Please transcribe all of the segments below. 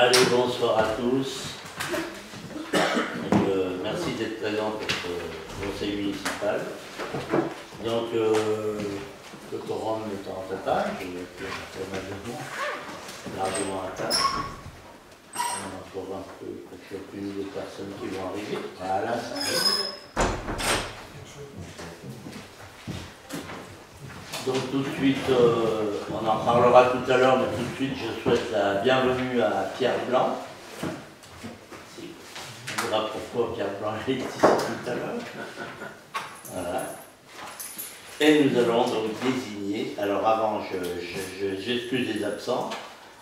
Allez, bonsoir à tous. Merci d'être présents pour ce conseil municipal. Donc, le quorum est en total, je vais être largement à table. On a encore un peu, quelques de personnes qui vont arriver. Voilà, ça arrive. Donc tout de suite, on en parlera tout à l'heure, mais tout de suite je souhaite la bienvenue à Pierre Blanc. On verra pourquoi Pierre Blanc est ici tout à l'heure. Voilà. Et nous allons donc désigner, alors avant j'excuse les absents,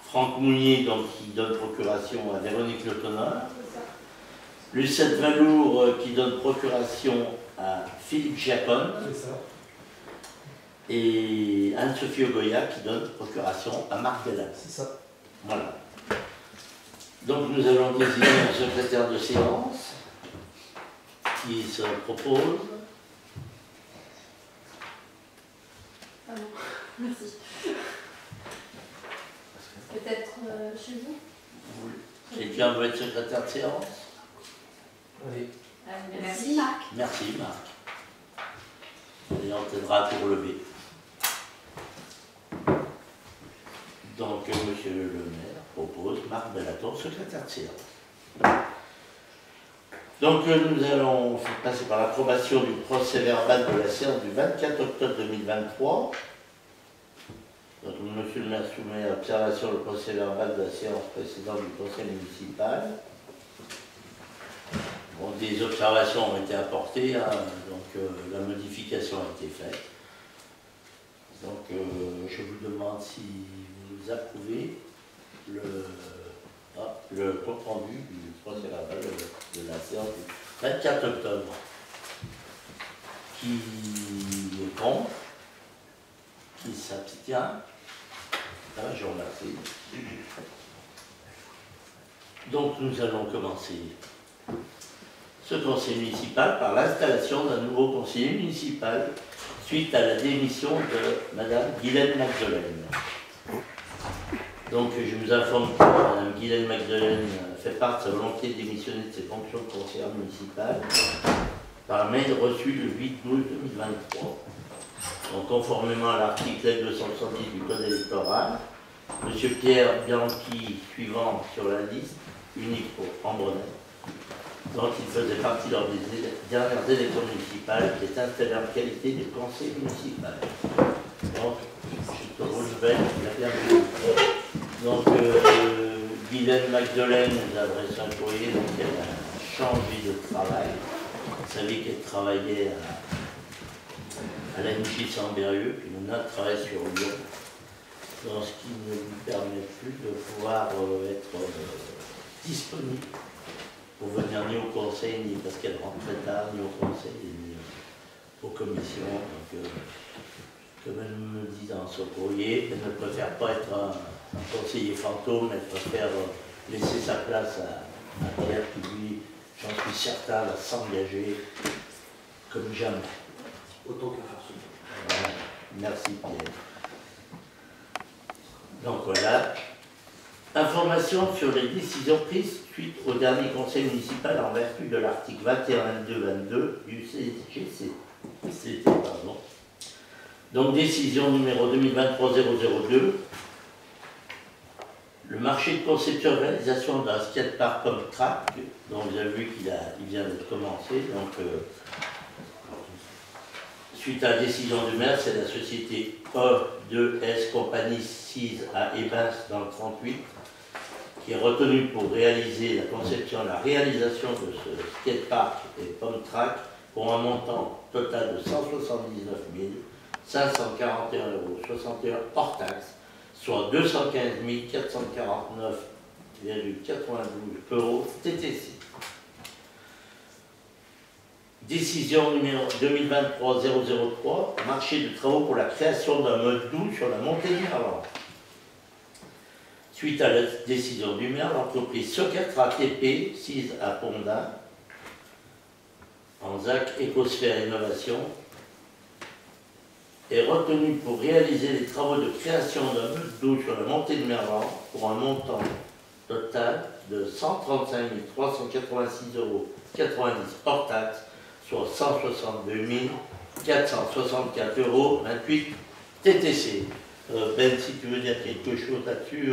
Franck Mounier donc, qui donne procuration à Véronique Le Tonneur, Lucette Valour qui donne procuration à Philippe Giacone, et Anne-Sophie Ogoya qui donne procuration à Marc Bellin. C'est ça. Voilà. Donc nous allons désigner un secrétaire de séance qui se propose. Ah non, merci. Peut-être chez vous? Oui. Quelqu'un veut être secrétaire de séance? Oui. Merci Marc. Merci Marc. Et on t'aidera à te relever. Donc, monsieur le maire propose Marc Bellaton, secrétaire de séance. Donc, nous allons passer par l'approbation du procès verbal de la séance du 24 octobre 2023. Donc, monsieur le maire soumet à observation le procès verbal de la séance précédente du conseil municipal. Bon, des observations ont été apportées, hein, donc la modification a été faite. Donc, je vous demande si vous approuvez le compte rendu du procès verbal de la séance du 24 octobre. Qui est contre? Qui s'abstient? Je vous remercie. Donc, nous allons commencer ce conseil municipal par l'installation d'un nouveau conseiller municipal suite à la démission de Madame Guylaine Magdelaine. Donc je vous informe que Madame Guylaine Magdelaine fait part de sa volonté de démissionner de ses fonctions de conseillère municipale par mail reçu le 8 août 2023. Donc conformément à l'article 270 du Code électoral, M. Pierre Bianchi, suivant sur la liste, unique pour Ambronay, donc il faisait partie lors des dernières élections municipales, qui est installé en qualité de conseil municipal. Donc, je te renouvelle la bienvenue. Donc, Guylaine Magdelaine nous a adressé un courrier, donc elle a changé de travail. Vous savez qu'elle travaillait à la MJ Saint-Bérieux, puis maintenant elle travaille sur Lyon. Donc, ce qui ne lui permet plus de pouvoir être disponible pour venir ni au conseil, ni parce qu'elle rentre très tard, ni au conseil, ni aux commissions. Donc, comme elle me dit dans son courrier, elle ne préfère pas être un conseiller fantôme, elle préfère laisser sa place à Pierre qui, lui, j'en suis certain, va s'engager comme jamais. Autant que faire ce. Voilà. Merci Pierre. Donc voilà. Information sur les décisions prises suite au dernier conseil municipal en vertu de l'article 21-22 du CGC. Pardon. Donc décision numéro 2023-002. Le marché de conception et réalisation d'un skatepark comme track, dont vous avez vu qu'il vient d'être commencé. Donc, suite à la décision du maire, c'est la société E2S Compagnie 6 à Ebens dans le 38 qui est retenue pour réaliser la conception et la réalisation de ce skatepark et pump track pour un montant total de 179 541,61 € hors taxe, soit 215 449,92 € TTC. Décision numéro 2023-003, marché de travaux pour la création d'un mode doux sur la montée du Merlan. Suite à la décision du maire, l'entreprise Socetra TP, 6 à Pondin, en ZAC Écosphère Innovation, est retenue pour réaliser les travaux de création d'un mode d'eau sur la montée de Merlan pour un montant total de 135 386,90 € hors taxe, soit 162 464,28 € TTC. Ben, si tu veux dire quelque chose là-dessus,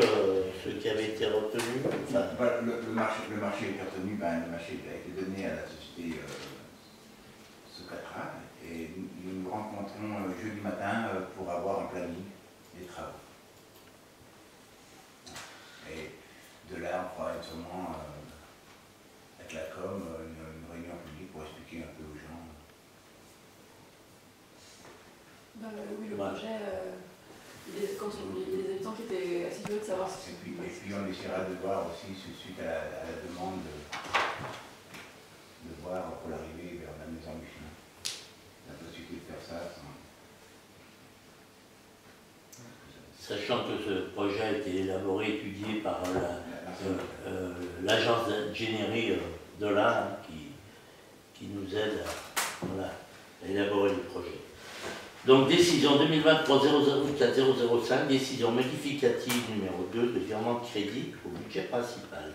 ce qui avait été retenu. Enfin, le marché est retenu, le marché a été donné à la société Socatra et nous nous rencontrons jeudi matin pour avoir un planning des travaux. Et de là, on fera sûrement avec la com une réunion publique pour expliquer un peu aux gens. Oui, le Voilà. projet, quand les habitants qui étaient assez curieux de savoir ce Et puis on essaiera de voir aussi, suite à la demande, de voir pour l'arrivée vers la maison Michelin, la possibilité de faire ça sans... sachant que ce projet a été élaboré, étudié par l'agence d'ingénierie de l'Ain qui nous aide à élaborer le projet. Donc, décision 2023-004-005, décision modificative numéro 2 de virement de crédit au budget principal.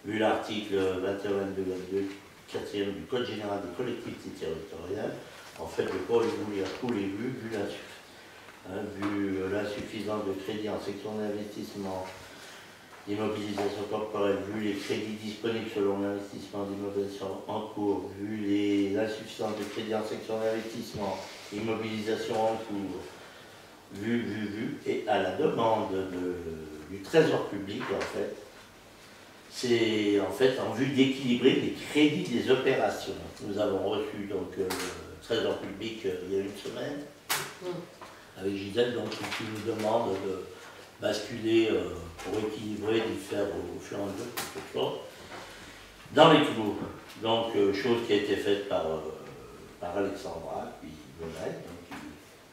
Vu l'article 21-22-22, 4e du Code général des collectivités territoriales, en fait, le code est à tous les vues, vu l'insuffisance de crédit en section d'investissement, d'immobilisation corporelle, vu les crédits disponibles selon l'investissement d'immobilisation en cours, vu l'insuffisance de crédit en section d'investissement, immobilisation en cours, vu, et à la demande du Trésor public, en fait, c'est en fait en vue d'équilibrer les crédits des opérations. Nous avons reçu donc le Trésor public il y a une semaine, avec Gisèle, donc qui nous demande de basculer pour équilibrer, d'y faire au fur et à mesure quelque chose, dans les clous. Donc, chose qui a été faite par Alexandra, puis Lionel, donc,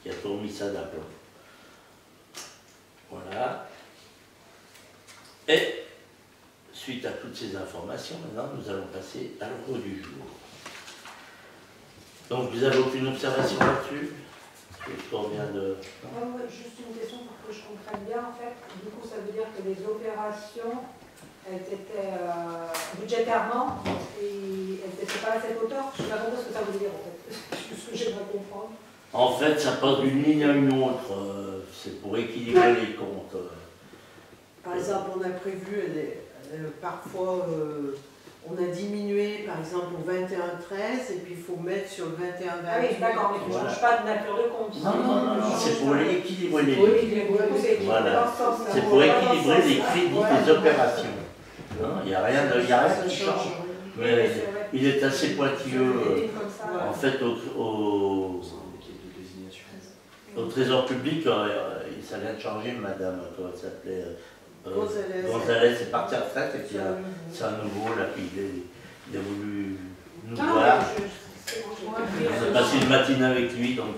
qui a tout remis ça d'aplomb. Voilà. Et, suite à toutes ces informations, maintenant, nous allons passer à l'ordre du jour. Donc, vous n'avez aucune observation là-dessus? On vient de... Juste une question pour que je comprenne bien, en fait. Du coup, ça veut dire que les opérations, elles étaient budgétairement, et elles n'étaient pas à cette hauteur. Je ne sais pas ce que ça veut dire, en fait. C'est ce que j'aimerais comprendre. En fait, ça passe d'une ligne à une autre. C'est pour équilibrer les comptes. Par exemple, on a prévu, parfois, on a diminué, par exemple, au 21-13, et puis il faut mettre sur le 21-28. Ah oui, d'accord, mais tu ne changes pas de nature de compte. Non, c'est pour équilibrer les Voilà. C'est pour équilibrer les crédits des opérations. Il n'y a rien qui change. Mais il est assez pointilleux. En fait, au Trésor public, ça vient de changer, madame, comment elle s'appelait, Gonzalez est parti à retraite, et puis c'est un nouveau, là, puis il a voulu nous voir. On a passé une matinée avec lui, donc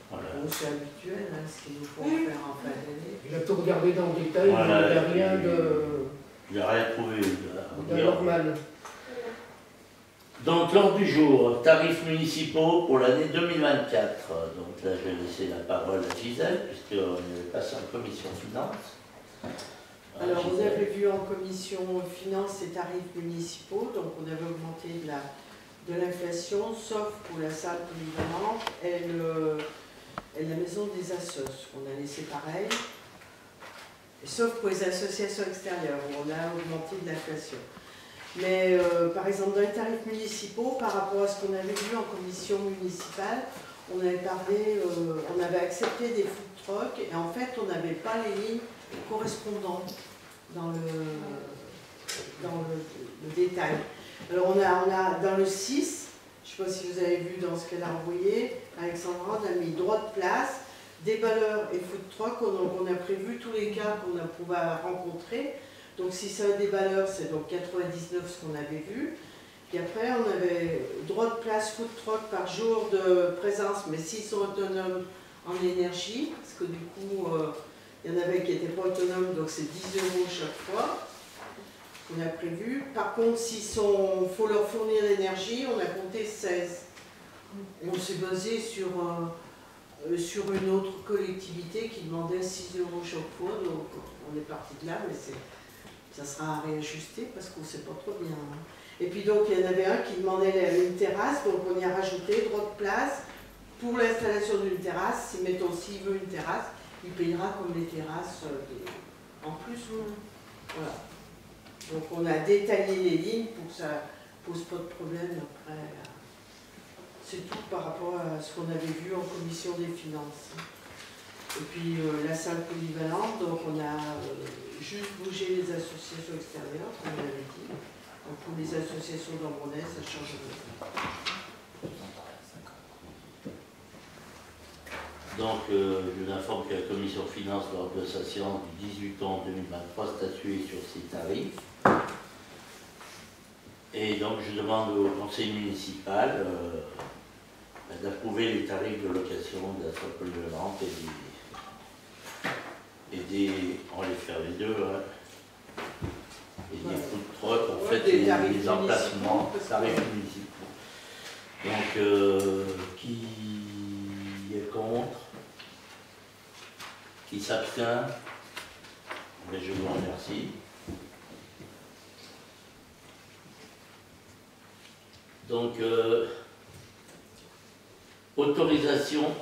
voilà. C'est habituel, ce qu'il nous faut faire en fin d'année. Il a tout regardé dans le détail, Voilà, il n'y a rien il n'a rien trouvé de normal. Donc, l'ordre du jour, tarifs municipaux pour l'année 2024. Donc là, je vais laisser la parole à Gisèle, puisqu'on est passé en commission finance. Alors, on avait vu en commission finance et tarifs municipaux, donc on avait augmenté de l'inflation, sauf pour la salle polyvalente et la maison des assos, on a laissé pareil, sauf pour les associations extérieures, où on a augmenté de l'inflation. Mais par exemple, dans les tarifs municipaux, par rapport à ce qu'on avait vu en commission municipale, on avait parlé, on avait accepté des food trucks, et en fait, on n'avait pas les lignes correspondantes dans le détail. Alors on a dans le 6, je ne sais pas si vous avez vu dans ce qu'elle a envoyé, Alexandra, on a mis droit de place, déballeur et food truck, on a prévu tous les cas qu'on a pu rencontrer. Donc si c'est un déballeur, c'est donc 99 ce qu'on avait vu. Puis après, on avait droit de place food truck par jour de présence, mais s'ils sont autonomes en énergie, parce que du coup, il y en avait qui n'étaient pas autonomes, donc c'est 10 € chaque fois qu'on a prévu. Par contre, s'il faut leur fournir l'énergie, on a compté 16. Et on s'est basé sur une autre collectivité qui demandait 6 € chaque fois, donc on est parti de là, mais ça sera à réajuster parce qu'on ne sait pas trop bien. Hein. Et puis donc il y en avait un qui demandait une terrasse, donc on y a rajouté droit de place pour l'installation d'une terrasse. Si mettons s'il veut une terrasse, il payera comme les terrasses en plus. Voilà. Donc on a détaillé les lignes pour que ça ne pose pas de problème après. C'est tout par rapport à ce qu'on avait vu en commission des finances. Et puis la salle polyvalente, donc on a juste bougé les associations extérieures, comme on l'avait dit. Donc pour les associations d'Ambronay, ça change rien. Donc je vous informe que la commission finance lors de sa séance du 18 ans 2023 statué sur ces tarifs. Et donc je demande au conseil municipal d'approuver les tarifs de location de la salle polyvalente on va les faire les deux, hein, et des food trucks, en fait, les emplacements, tarifs municipaux. Donc, qui est contre? Qui s'abstient? Mais je vous remercie. Donc, autorisation.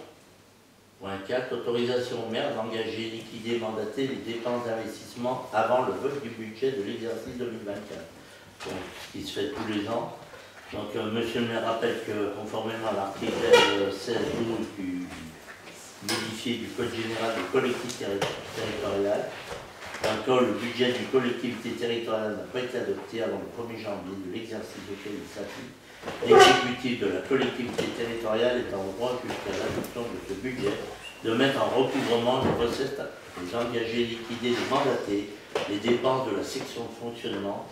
Point 4, autorisation au maire d'engager, liquider, mandater les dépenses d'investissement avant le vote du budget de l'exercice 2024. Donc, ce qui se fait tous les ans. Donc, monsieur le maire rappelle que, conformément à l'article 16.12 du modifié du Code général des collectivités territoriales, quand le budget d'une collectivité territoriale n'a pas été adopté avant le 1er janvier de l'exercice auquel il s'applique, l'exécutif de la collectivité territoriale est en droit jusqu'à l'adoption de ce budget de mettre en recouvrement les recettes, les engagés, liquidés, les mandatés, les dépenses de la section de fonctionnement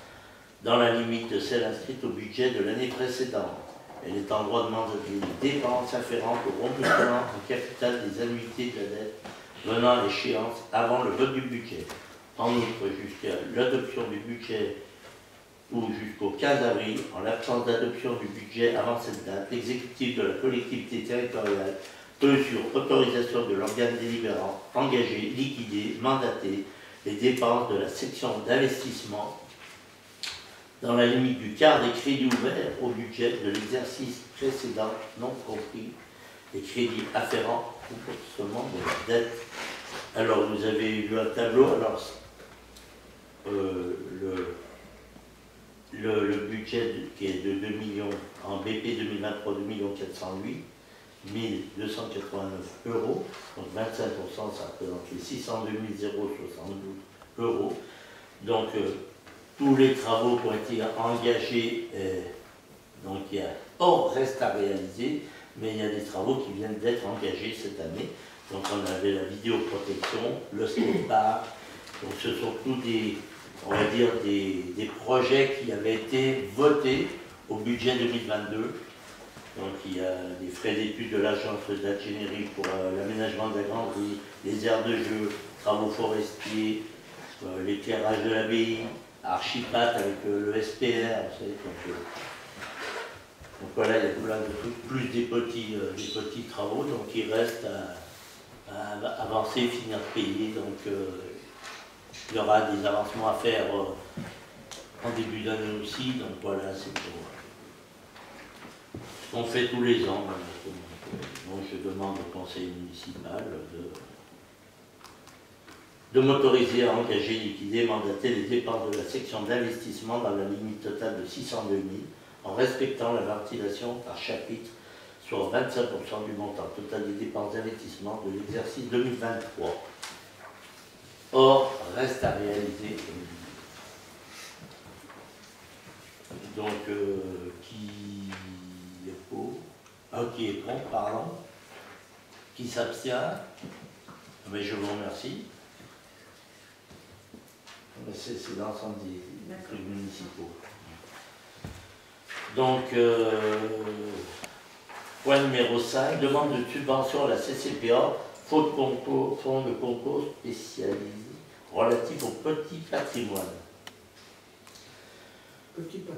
dans la limite de celles inscrites au budget de l'année précédente. Elle est en droit de mandater les dépenses afférentes au remboursement en capital des annuités de la dette venant à l'échéance avant le vote du budget. En outre, jusqu'à l'adoption du budget ou jusqu'au 15 avril, en l'absence d'adoption du budget avant cette date, l'exécutif de la collectivité territoriale peut, sur autorisation de l'organe délibérant, engager, liquider, mandater les dépenses de la section d'investissement dans la limite du quart des crédits ouverts au budget de l'exercice précédent, non compris les crédits afférents au remboursement de la dette. Alors, vous avez vu un tableau. Alors, le budget qui est de 2 millions, en BP 2023, 2 408 289 euros, donc 25%, ça représente les 602 072 euros. Donc, tous les travaux qui ont été engagés, donc reste à réaliser, mais il y a des travaux qui viennent d'être engagés cette année. Donc, on avait la vidéoprotection, le skatepark, donc ce sont tous des, on va dire, des projets qui avaient été votés au budget 2022. Donc il y a des frais d'études de l'agence d'ingénierie pour l'aménagement de la grande rue, les aires de jeu, travaux forestiers, l'éclairage de l'abbaye, Archipat avec le SPR, vous savez, donc voilà, il y a plein de trucs, plus des petits travaux, donc il reste à avancer, finir de payer. Donc il y aura des avancements à faire en début d'année aussi, donc voilà, c'est pour ce qu'on fait tous les ans. Donc je demande au conseil municipal de m'autoriser à engager, liquider, mandater les dépenses de la section d'investissement dans la limite totale de 602 000, en respectant la ventilation par chapitre, soit 25% du montant total des dépenses d'investissement de l'exercice 2023. Or, reste à réaliser. Donc, qui est pour? Qui est contre, pardon? Qui s'abstient? Mais je vous remercie. C'est l'ensemble des trucs municipaux. Donc, point numéro 5, demande de subvention à la CCPA, fonds de concours spécialisé relatif au petit patrimoine.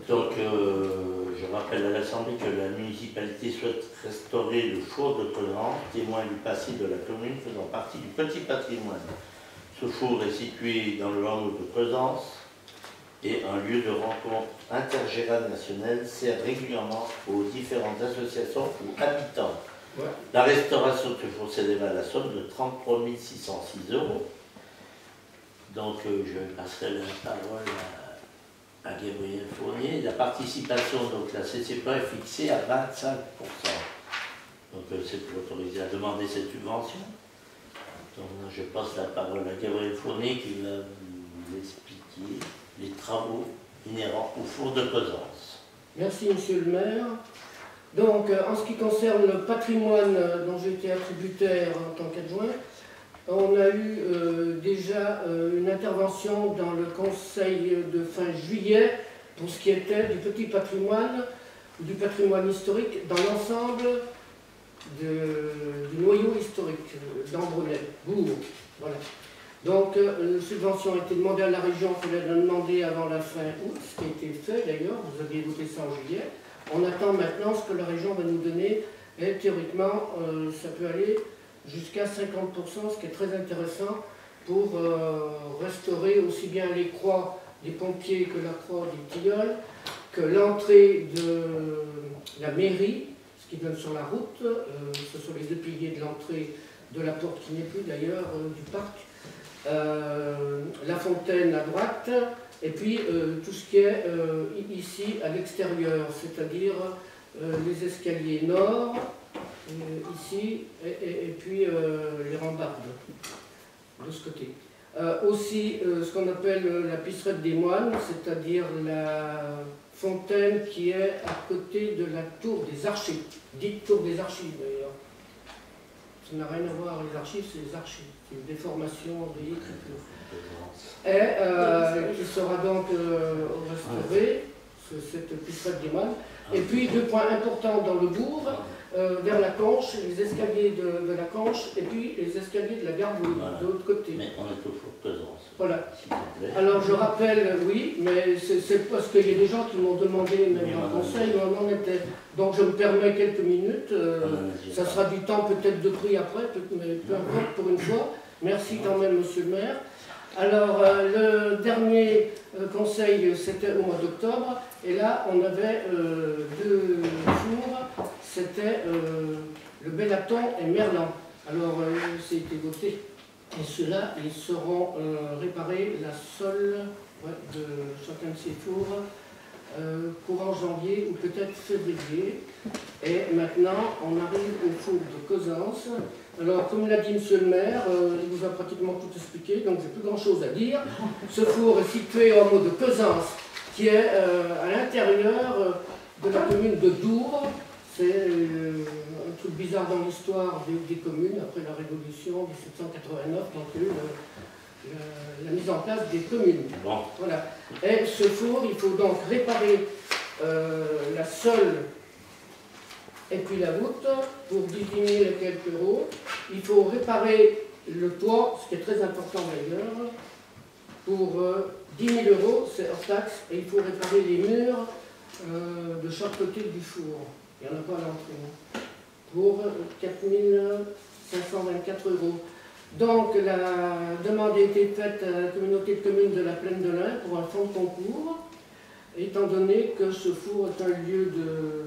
Donc, je rappelle à l'Assemblée que la municipalité souhaite restaurer le four de Tolérance, témoin du passé de la commune faisant partie du petit patrimoine. Ce four est situé dans le hameau de Pesance, et un lieu de rencontre intergénérationnel sert régulièrement aux différentes associations ou habitants. Ouais. La restauration de ce four s'élève à la somme de 33 606 €. Donc je passerai la parole à Gabriel Fournier. La participation, donc la CCPE est fixée à 25%. Donc c'est pour autoriser à demander cette subvention. Donc je passe la parole à Gabriel Fournier qui va vous expliquer les travaux inhérents au four de Cosences. Merci, monsieur le maire. Donc, en ce qui concerne le patrimoine dont j'ai été attributaire en tant qu'adjoint, on a eu déjà une intervention dans le conseil de fin juillet pour ce qui était du petit patrimoine, du patrimoine historique dans l'ensemble du noyau historique d'Ambronay, Bourg. Voilà. Donc, une subvention a été demandée à la région, il fallait la demander avant la fin août, ce qui a été fait d'ailleurs, vous aviez voté ça en juillet. On attend maintenant ce que la région va nous donner, et théoriquement, ça peut aller jusqu'à 50%, ce qui est très intéressant pour restaurer aussi bien les croix des pompiers que la croix des tilleuls, que l'entrée de la mairie, ce qui donne sur la route, ce sont les deux piliers de l'entrée de la porte qui n'est plus d'ailleurs du parc, la fontaine à droite, et puis tout ce qui est ici à l'extérieur, c'est-à-dire les escaliers nord, ici, et puis les rambardes de ce côté. Aussi ce qu'on appelle la pisserette des moines, c'est-à-dire la fontaine qui est à côté de la tour des archives, dite tour des archives d'ailleurs. Ça n'a rien à voir, les archives, c'est les archives, c'est une déformation de l'écriture. Et qui sera donc restaurée, cette pisserette des moines. Et puis deux points importants dans le bourg, vers la Conche, les escaliers de la Conche, et puis les escaliers de la gare Voilà. de l'autre côté. Mais on est au four de Cosences. Voilà. S'il te plaît. Alors je rappelle, oui, mais c'est parce qu'il y a des gens qui m'ont demandé, même Oui, dans le on en conseil, où on en était. Donc je me permets quelques minutes, ça pas. sera du temps peut-être de prix après, mais peu importe pour une fois. Merci quand même, monsieur le maire. Alors le dernier conseil, c'était au mois d'octobre, et là on avait deux fours, c'était le Bellaton et Merlan. Alors c'était voté. Et ceux-là, ils seront réparés, la sole de chacun de ces fours, courant janvier ou peut-être février. Et maintenant, on arrive au four de Cosences. Alors, comme l'a dit monsieur le maire, il vous a pratiquement tout expliqué, donc j'ai plus grand-chose à dire. Ce four est situé au hameau de Cosences, qui est à l'intérieur de la commune de Douvres. C'est un truc bizarre dans l'histoire des communes, après la Révolution 1789, donc il y a eu la mise en place des communes. Bon. Voilà. Et ce four, il faut donc réparer la sole et puis la voûte pour 18 000 et quelques euros. Il faut réparer le toit, ce qui est très important d'ailleurs, pour 10 000 euros, c'est hors taxe, et il faut réparer les murs de chaque côté du four. Il n'y en a pas à l'entrée. Pour 4 524 euros. Donc la demande a été faite à la communauté de communes de la Plaine de l'Ain pour un fonds de concours, étant donné que ce four est un lieu de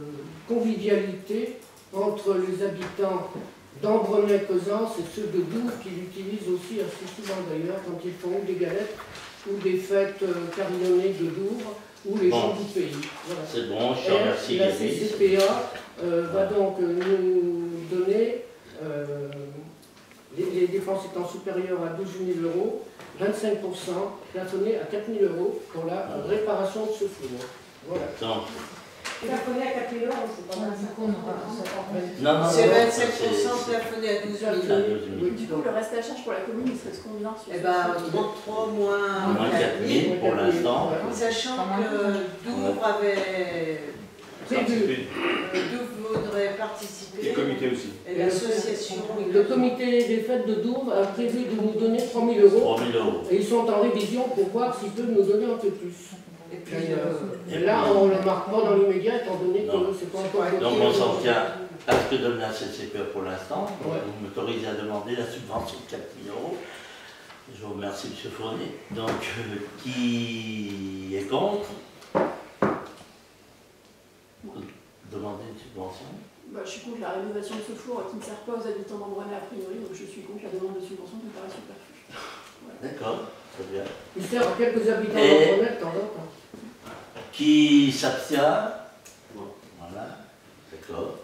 convivialité entre les habitants d'Ambronay-Cosences et ceux de Douvres qui l'utilisent aussi assez souvent d'ailleurs quand ils font des galettes ou des fêtes carillonnées de Douvres ou les gens du pays. Voilà. C'est bon, je te remercie. Et la CCPA va donc nous donner, les dépenses étant supérieures à 12 000 euros, 25% plafonnés à 4 000 euros pour la réparation de ce four. Voilà. Donc, Plafonné à 4 000 euros, c'est pas mal. non, C'est ça, 25% plafonné à 12 000. Oui. Du coup, le reste à charge pour la commune, il serait de combien sur Eh ce ben, four 33 moins Moins 4 000 pour l'instant. Sachant que Douvres avait... Douvres voudrait participer. Et le comité aussi. Et l'association. Le comité des fêtes de Douvres a prévu de nous donner 3 000 euros 3 000 euros. et ils sont en révision pour voir s'ils peuvent nous donner un peu plus. Et puis, Et là, on ne le marque pas dans l'immédiat, étant donné que Non. c'est pas encore voté. Donc on s'en tient à ce que donne la CCPE pour l'instant. Ouais. Vous m'autorisez à demander la subvention de 4 000 euros. Je vous remercie, M. Fournier. Donc, qui est contre? Demander une subvention? Bah, je suis contre la rénovation de ce four qui ne sert pas aux habitants d'Ambronay a priori, donc je suis contre la demande de subvention qui me paraît superflue. Voilà. D'accord, très bien. Il sert à quelques habitants Et- d'Ambronay de temps en temps. Qui s'abstient? Voilà, d'accord.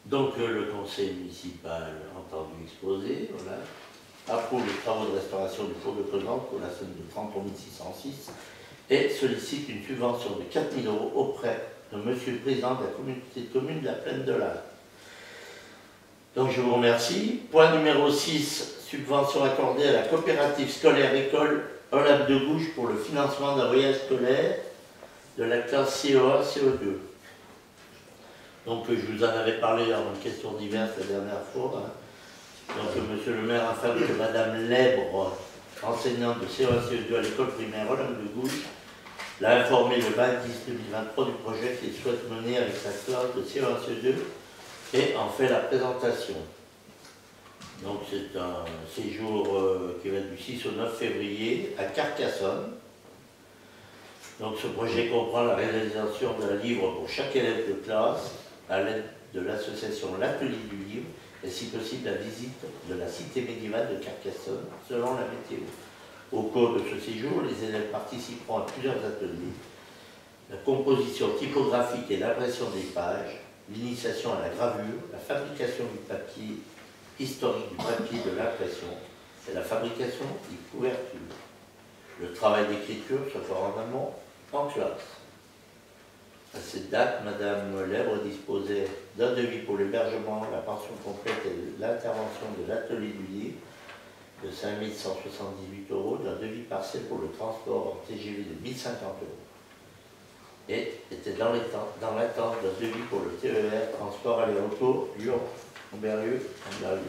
Donc le conseil municipal, entendu exposé, voilà, approuve les travaux de restauration du four de Cosne pour la somme de 33 606 et sollicite une subvention de 4 000 € auprès de Monsieur le Président de la communauté de communes de la Plaine de l'Arc. Donc je vous remercie. Point numéro 6, subvention accordée à la coopérative scolaire école Olympe de Gouges pour le financement d'un voyage scolaire de la classe CE1, CE2. Donc je vous en avais parlé dans une question diverse la dernière fois. Donc monsieur le maire, afin que madame Lèbre, enseignante de CE1, CE2 à l'école primaire Olympe de Gouges, l'a informé le 20-10-2023 du projet qu'il souhaite mener avec sa classe de CE1, CE2 et en fait la présentation. Donc c'est un séjour qui va du 6 au 9 février à Carcassonne. Donc ce projet comprend la réalisation d'un livre pour chaque élève de classe à l'aide de l'association L'Atelier du Livre et si possible la visite de la cité médiévale de Carcassonne selon la météo. Au cours de ce séjour, les élèves participeront à plusieurs ateliers. La composition typographique et l'impression des pages, l'initiation à la gravure, la fabrication du papier historique du papier de l'impression et la fabrication des couvertures. Le travail d'écriture se fera en amont en classe. À cette date, Madame Lèbre disposait d'un devis pour l'hébergement, la pension complète et l'intervention de l'atelier du livre de 5 178 €, d'un devis partiel pour le transport en TGV de 1 050 € et était dans l'attente d'un devis pour le TER, transport aller-retour, Lyon-Amberieu-Amberieu.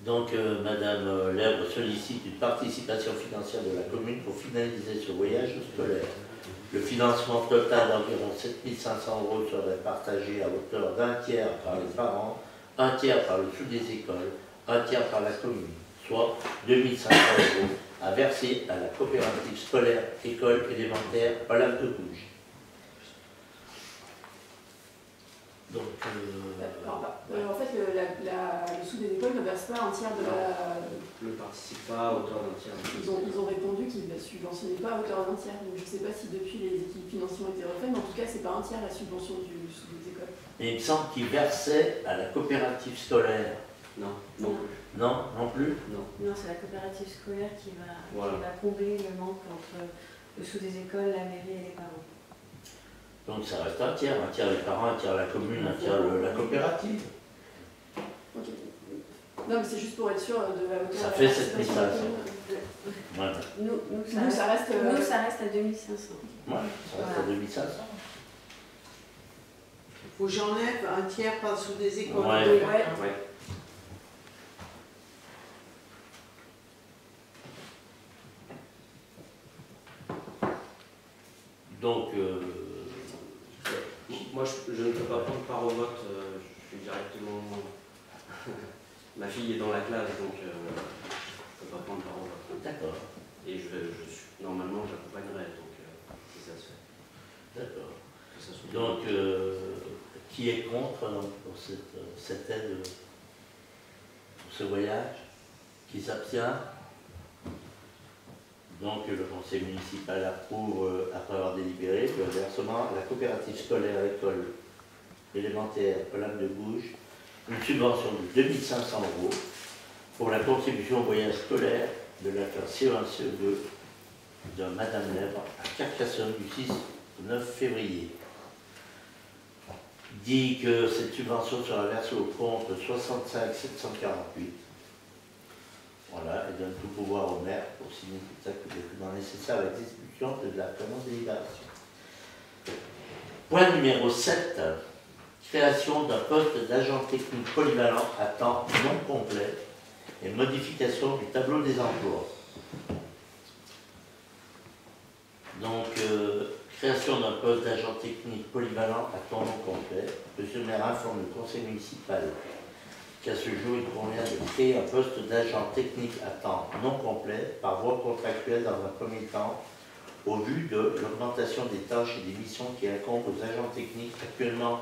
Donc, Madame Lèbre sollicite une participation financière de la commune pour finaliser ce voyage scolaire. Le financement total d'environ 7 500 € serait partagé à hauteur d'un tiers par les parents, un tiers par le sous des écoles, un tiers par la commune, soit 2 500 € à verser à la coopérative scolaire école élémentaire Olympe de Gouges. Donc, en fait, le sous des écoles ne verse pas un tiers de la... Ne participe pas à hauteur d'un tiers. Ils ont répondu qu'ils ne subventionnaient pas à hauteur d'un tiers. Donc je ne sais pas si depuis les équipes financières ont été refaites, mais en tout cas, ce n'est pas un tiers la subvention du sous des écoles. mais il me semble qu'il versait à la coopérative scolaire. Non, non plus. Non, non plus. Non. Non, c'est la coopérative scolaire qui va Voilà. combler le manque entre le sous des écoles, la mairie et les parents. Donc ça reste un tiers les parents, un tiers la commune, un tiers la coopérative. Ok. Non, mais c'est juste pour être sûr de la hauteur. Ça de fait la 7 participation 500. de la commune. Voilà. Nous, ça reste... ça reste à 2500. Ouais, ça reste à 2500. Faut que j'enlève un tiers par sous des écoles. Ouais. Ouais. Ouais. Donc, Moi, je ne peux pas prendre part au vote. Je suis directement... Ma fille est dans la classe, donc je ne peux pas prendre part au vote. d'accord, Et normalement, j'accompagnerai, donc si ça se fait. d'accord. Que ça soit Donc, qui est contre donc, pour cette aide pour ce voyage? Qui s'abstient? Donc le conseil municipal approuve, après avoir délibéré, le versement à la coopérative scolaire école élémentaire Olympe de Gouges, une subvention de 2 500 € pour la contribution au voyage scolaire de la classe CE1, CE2 de Madame Lèbre à Carcassonne du 6 au 9 février. Dit que cette subvention sera versée au compte 65 748. Voilà, et donne tout pouvoir au maire pour signer tout acte de document nécessaire à l'exécution de la présente délibération. Point numéro 7. Création d'un poste d'agent technique polyvalent à temps non complet et modification du tableau des emplois. Donc, création d'un poste poste d'agent technique polyvalent à temps non complet. Monsieur le maire informe le conseil municipal qu'à ce jour, il convient de créer un poste d'agent technique à temps non complet par voie contractuelle dans un premier temps, au vu de l'augmentation des tâches et des missions qui incombent aux agents techniques actuellement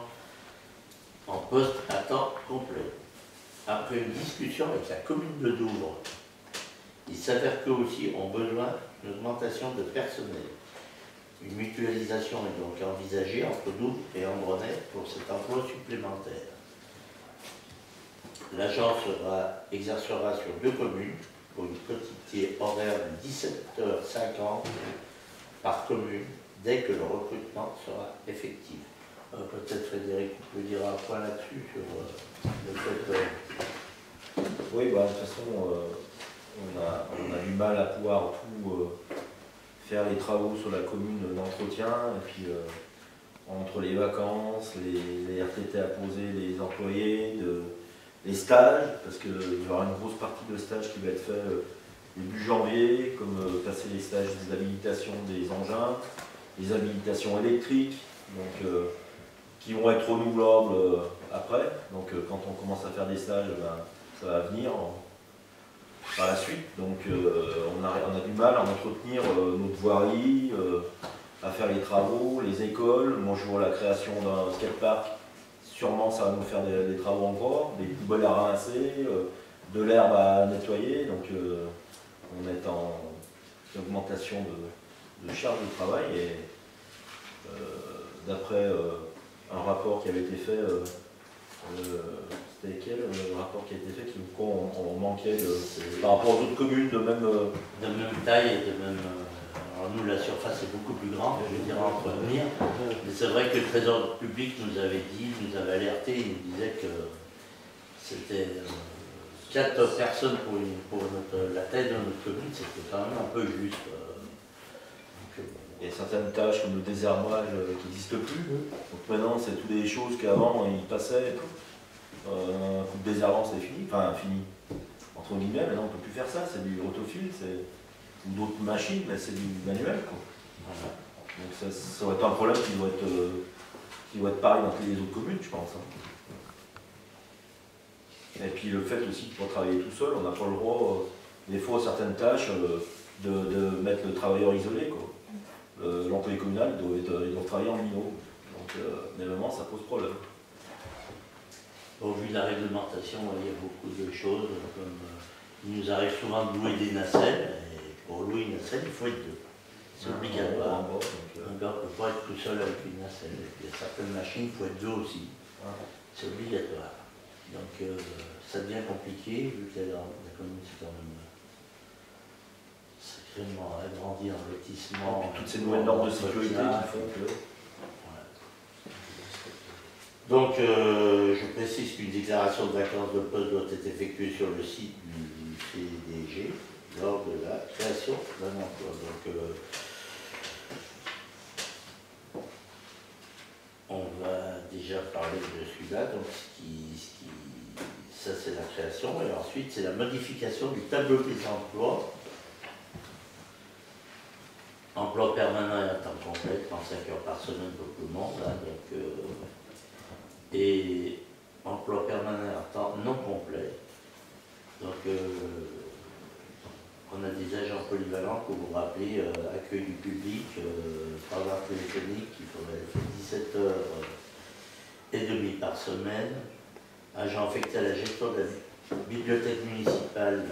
en poste à temps complet. Après une discussion avec la commune de Douvres, il s'avère qu'eux aussi ont besoin d'une augmentation de personnel. Une mutualisation est donc envisagée entre Douvres et Ambronay pour cet emploi supplémentaire. L'agence exercera sur 2 communes pour une quantité horaire de 17h50 par commune dès que le recrutement sera effectif. Peut-être Frédéric, vous pouvez dire un point là-dessus sur le fait Oui, bah, de toute façon, on a du mal à pouvoir tout faire les travaux sur la commune d'entretien, et puis entre les vacances, les RTT à poser, les employés, les stages, parce qu'il y aura une grosse partie de stages qui va être fait début janvier, comme passer les stages des habilitations des engins, les habilitations électriques, donc, qui vont être renouvelables après. Donc quand on commence à faire des stages, ben, ça va venir par la suite. Donc on a du mal à entretenir notre voirie, à faire les travaux, les écoles. Moi je vois la création d'un skatepark. Sûrement ça va nous faire des travaux encore, des poubelles à ramasser, de l'herbe à nettoyer, donc on est en augmentation de charge de travail et d'après un rapport qui avait été fait, c'était quel rapport qui a été fait qui on manquait par rapport aux autres communes de même taille et de même. Alors nous, la surface est beaucoup plus grande, je veux dire, à entretenir. Mais c'est vrai que le trésor public nous avait dit, nous avait alerté, il nous disait que c'était 4 personnes pour la taille de notre commune, c'était quand même un peu juste. Il y a certaines tâches comme le désherbage qui n'existent plus. Donc maintenant, c'est toutes des choses qu'avant, ils passaient. Un coup de désherbant, c'est fini. Enfin, fini. Entre guillemets, maintenant, on ne peut plus faire ça. C'est du rotofil, ou d'autres machines, mais c'est du manuel, quoi. Voilà. Donc ça aurait été un problème qui doit être pareil dans toutes les autres communes, je pense. Et puis le fait aussi de pouvoir travailler tout seul, on n'a pas le droit, des fois, certaines tâches, de mettre le travailleur isolé, quoi. L'employé communal, il doit travailler en binôme. Donc, mais vraiment, ça pose problème. Au vu de la réglementation, il y a beaucoup de choses, comme il nous arrive souvent de louer des nacelles. Pour louer une nacelle, il faut être 2. C'est obligatoire. Un gars ne peut pas être tout seul avec une nacelle. Il y a certaines machines, il faut être 2 aussi. C'est obligatoire. Donc ça devient compliqué, vu que la commune c'est quand même sacrément agrandi en lotissement. Toutes ces nouvelles normes de sécurité qui font que... Voilà. Donc je précise qu'une déclaration de vacance de poste doit être effectuée sur le site du CDG lors de la création d'un emploi. Donc, on va déjà parler de celui-là. Donc, ça, c'est la création. Et ensuite, c'est la modification du tableau des emplois. Emploi permanent et à temps complet, 35 heures par semaine pour tout le monde. Hein, donc, et emploi permanent à temps non complet. Donc, on a des agents polyvalents, que vous vous rappelez, accueil du public, travail téléphonique, il faudrait faire 17h30 par semaine, agent affecté à la gestion de la bibliothèque municipale,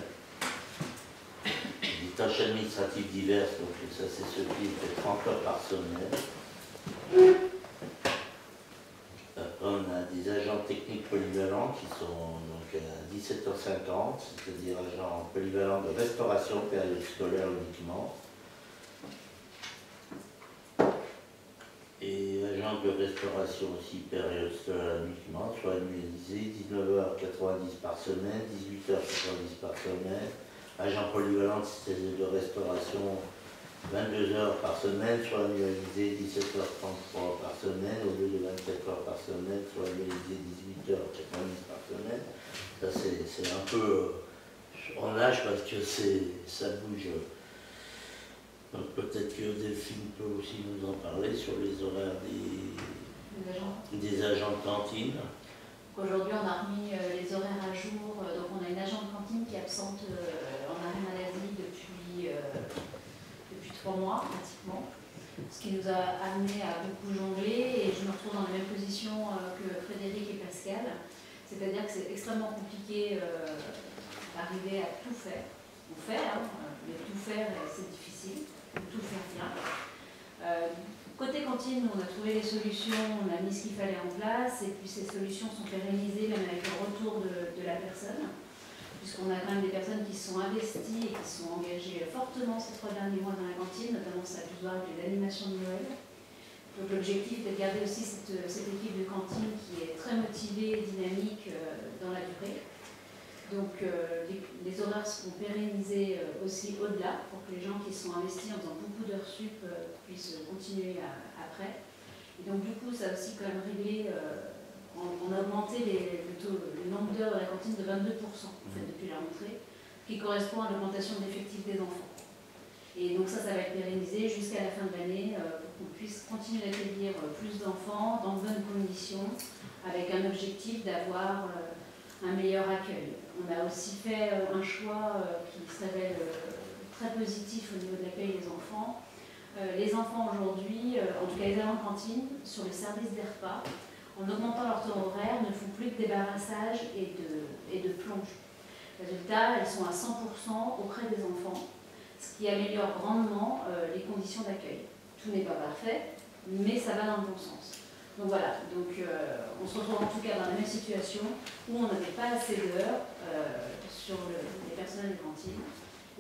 des tâches administratives diverses, donc ça c'est ce qui fait 30 heures par semaine. Après on a des agents techniques polyvalents qui sont donc à 17h50, c'est-à-dire agents polyvalents de restauration, période scolaire uniquement. Et agents de restauration aussi, période scolaire uniquement, soit annualisé, 19h90 par semaine, 18h90 par semaine. Agent polyvalent de restauration, 22 heures par semaine, soit annualisé 17h33 par semaine, au lieu de 24 heures par semaine, soit annualisé 18h90 par semaine. Ça c'est un peu en âge parce que ça bouge Donc peut-être que Delphine peut aussi nous en parler sur les horaires des agents de cantine. Aujourd'hui, on a remis les horaires à jour. Donc, on a une agent de cantine qui est absente en arrêt maladie depuis 3 mois pratiquement. Ce qui nous a amené à beaucoup jongler, et je me retrouve dans la même position que Frédéric et Pascal. C'est-à-dire que c'est extrêmement compliqué d'arriver à tout faire. On fait, hein, mais tout faire, c'est difficile. Tout faire bien. Côté cantine, on a trouvé les solutions, on a mis ce qu'il fallait en place, et puis ces solutions sont pérennisées même avec le retour de la personne, puisqu'on a quand même des personnes qui se sont investies et qui se sont engagées fortement ces 3 derniers mois dans la cantine, notamment ça a pu se voir avec l'animation de Noël. Donc l'objectif est de garder aussi cette équipe de cantine qui est très motivée et dynamique dans la durée. Donc les horaires seront pérennisés aussi au-delà pour que les gens qui se sont investis en faisant beaucoup d'heures sup puissent continuer après. Et donc du coup, ça a aussi quand même réglé, on a augmenté le nombre d'heures de la cantine de 22% en fait, depuis la rentrée, qui correspond à l'augmentation de l'effectif des enfants. Et donc ça va être pérennisé jusqu'à la fin de l'année pour qu'on puisse continuer d'accueillir plus d'enfants dans de bonnes conditions, avec un objectif d'avoir un meilleur accueil. On a aussi fait un choix qui se révèle très positif au niveau de l'accueil des enfants. Les enfants aujourd'hui, en tout cas les agents de cantine, sur le service des repas, en augmentant leur temps horaire, ne font plus de débarrassage et de plonge. Résultat, elles sont à 100% auprès des enfants, ce qui améliore grandement les conditions d'accueil. Tout n'est pas parfait, mais ça va dans le bon sens. Donc voilà, on se retrouve en tout cas dans la même situation où on n'avait pas assez d'heures sur les personnels de cantine.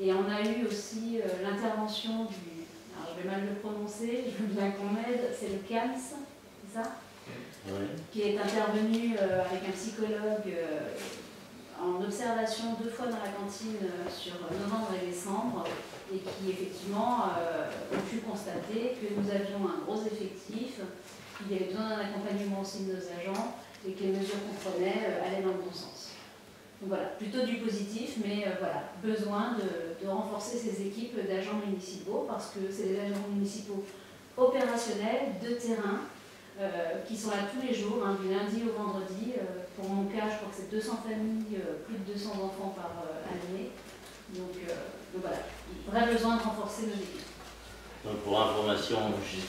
Et on a eu aussi l'intervention du, alors je vais mal le prononcer, je veux bien qu'on m'aide, c'est le CAMS, c'est ça? Oui. Qui est intervenu avec un psychologue en observation 2 fois dans la cantine sur novembre et décembre, et qui effectivement ont pu constater que nous avions un gros effectif. Il y avait besoin d'un accompagnement aussi de nos agents et que les mesures qu'on prenait allaient dans le bon sens. Donc voilà, plutôt du positif, mais voilà, besoin de renforcer ces équipes d'agents municipaux parce que c'est des agents municipaux opérationnels, de terrain, qui sont là tous les jours, hein, du lundi au vendredi. Pour mon cas, je crois que c'est 200 familles, plus de 200 enfants par année. Donc voilà, vrai besoin de renforcer nos équipes. Donc pour information, j'ai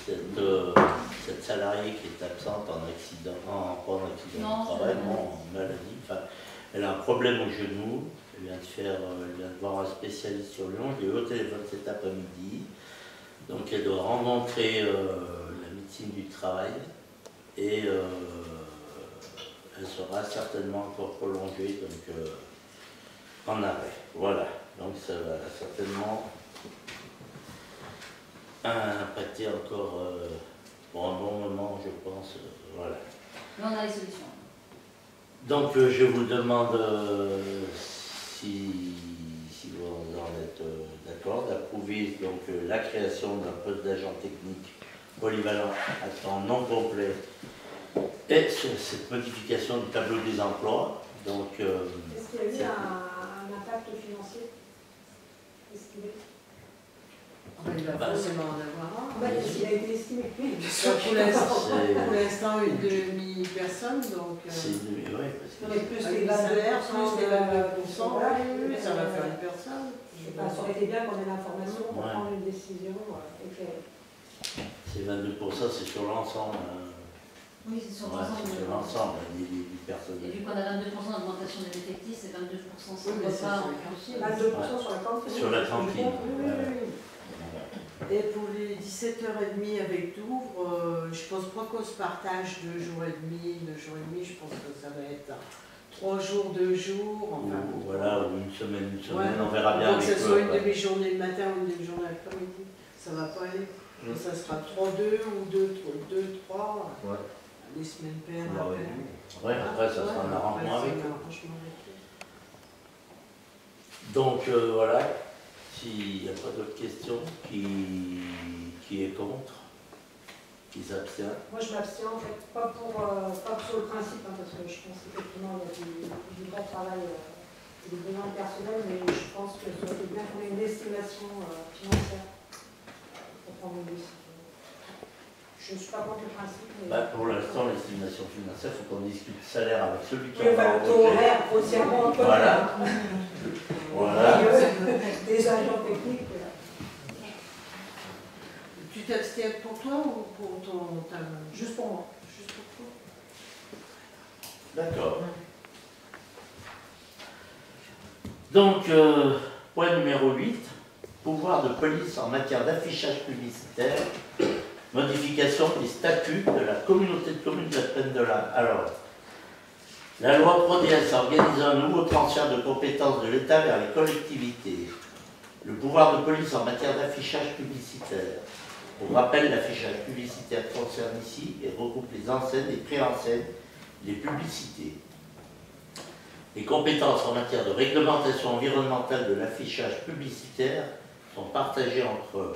cette salariée qui est absente pas en accident de travail, en maladie. Enfin, elle a un problème au genou. Elle vient de voir un spécialiste sur Lyon. Je l'ai eu au téléphone cet après-midi. Donc elle doit rencontrer la médecine du travail et elle sera certainement encore prolongée en arrêt. Voilà. Donc ça va certainement impacter encore pour un bon moment, je pense. Voilà. Mais on a les solutions. Donc je vous demande si vous en êtes d'accord, d'approuver donc la création d'un poste d'agent technique polyvalent à temps non complet et cette modification du tableau des emplois. Donc, est-ce qu'il y a eu un impact financier? Est-ce qu'il est... Il va forcément en avoir un. Il a été estimé. Pour l'instant, une demi-personne, donc. Oui, parce que plus les les salaires, plus les 22%, ça va faire une personne. Ça aurait été bien qu'on ait l'information pour prendre une décision éclairée. C'est 22%, c'est sur l'ensemble. Oui, c'est sur l'ensemble. C'est sur l'ensemble des personnes. Et vu qu'on a 22% d'augmentation des effectifs, c'est 22% sur le repas. 22% sur la cantine. Sur la cantine. Et pour les 17h30 avec Douvres, je pense pas qu'on se partage 2 jours et demi, je pense que ça va être 3 jours, 2 jours, enfin. Voilà, ou une semaine, ouais. On verra bien. Donc que ce soit une demi-journée le matin ou une demi-journée l'après-midi, ça va pas aller. Ça sera 3-2 ou 2-3, ouais. Les semaines paires après. Oui, après ça sera un arrangement avec eux. Donc voilà. S'il n'y a pas d'autres questions, qui est contre, qui s'abstient? Moi je m'abstiens en fait, pas sur le principe, hein, parce que je pense qu'effectivement il y a du vrai travail et des besoins personnels, mais je pense que ça aurait été bien qu'on ait une estimation financière je ne suis pas contre le principe. Mais... Bah, pour l'instant, l'estimation financière, il faut qu'on discute salaire avec celui qui Oui, en a le taux horaire, grossièrement, Voilà. Voilà. Des agents techniques. Tu t'abstiens pour toi ou pour ta... Juste pour moi. Juste pour toi. D'accord. Donc, point numéro 8, pouvoir de police en matière d'affichage publicitaire, modification des statuts de la communauté de communes de la Plaine de l'Arve. Alors, la loi ProDS organise un nouveau transfert de compétences de l'État vers les collectivités. Le pouvoir de police en matière d'affichage publicitaire. Pour rappel, l'affichage publicitaire concerne ici et regroupe les enseignes, les préenseignes, les publicités. Les compétences en matière de réglementation environnementale de l'affichage publicitaire sont partagées entre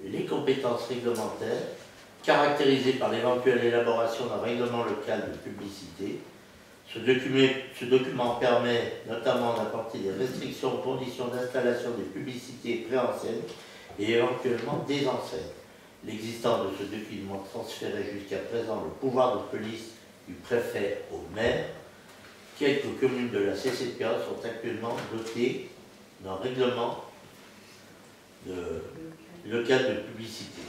les compétences réglementaires, caractérisées par l'éventuelle élaboration d'un règlement local de publicité. Ce document permet notamment d'apporter des restrictions aux conditions d'installation des publicités préenseignes et éventuellement des enseignes. L'existence de ce document transférait jusqu'à présent le pouvoir de police du préfet au maire. Quelques communes de la CCPA sont actuellement dotées d'un règlement local de publicité.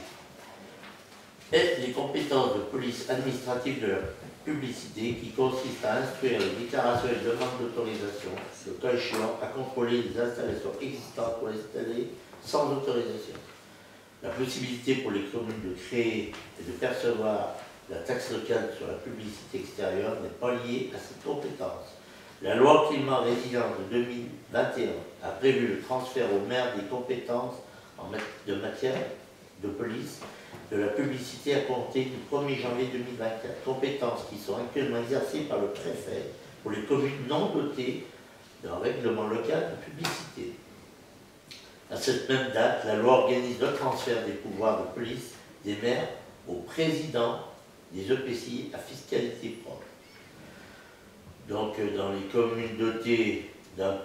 Et les compétences de police administrative de la publicité qui consistent à instruire les déclarations et demandes d'autorisation, le cas échéant à contrôler les installations existantes ou installées sans autorisation. La possibilité pour les communes de créer et de percevoir la taxe locale sur la publicité extérieure n'est pas liée à cette compétence. La loi climat résilience de 2021 a prévu le transfert au maire des compétences de matière de police de la publicité à compter du 1er janvier 2024. Compétences qui sont actuellement exercées par le préfet pour les communes non dotées d'un règlement local de publicité. À cette même date, la loi organise le transfert des pouvoirs de police des maires au président des EPCI à fiscalité propre. Donc, dans les communes dotées d'un